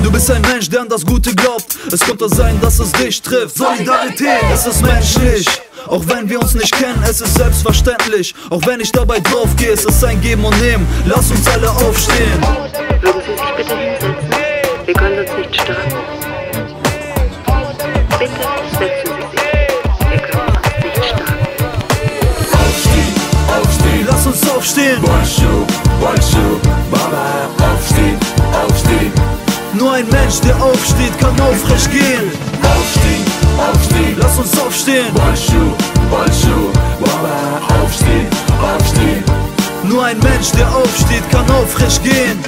Du bist ein Mensch, der an das Gute glaubt. Es könnte sein, dass es dich trifft. Solidarität, es ist menschlich. Auch wenn wir uns nicht kennen, es ist selbstverständlich. Auch wenn ich dabei drauf gehe, es ist ein Geben und Nehmen. Lass uns alle aufstehen. Würden Sie sich bitte hinsetzen? Wir können uns nicht stören. Bitte setzen Sie sich. Wir können uns nicht stören. Aufstehen, aufstehen, Lass uns aufstehen. Bolschu, Baba, aufstehen, aufstehen. Nur ein Mensch, der aufsteht, kann aufrecht gehen. Aufstehen, aufstehen, Lass uns aufstehen. Bolschu, Baba, aufstehen, aufstehen. Nur ein Mensch, der aufsteht, kann aufrecht gehen.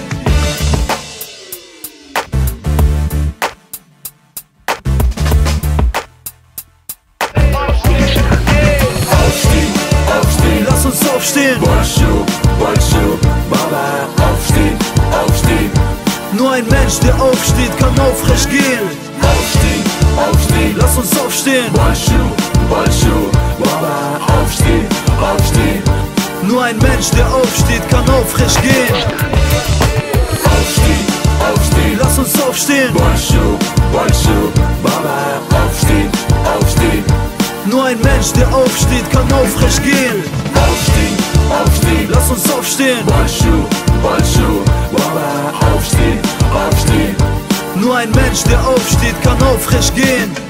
Aufstehen, aufstehen, Lass uns aufstehen. Bolschu, Baba, aufstehen, aufstehen. Nur ein Mensch, der aufsteht, kann aufrecht gehen. Aufstehen, aufstehen, Lass uns aufstehen. Bolschu, Baba, aufstehen, aufstehen. Nur ein Mensch, der aufsteht, kann aufrecht gehen. Aufstehen, aufstehen, Lass uns aufstehen. Bolschu, Baba, aufstehen, aufstehen. Nur ein Mensch, der aufsteht, kann aufrecht gehen. Aufstehen, aufstehen, Lass uns aufstehen. Bolschu, Baba, aufstehen, aufstehen. Nur ein Mensch, der aufsteht, kann aufrecht gehen.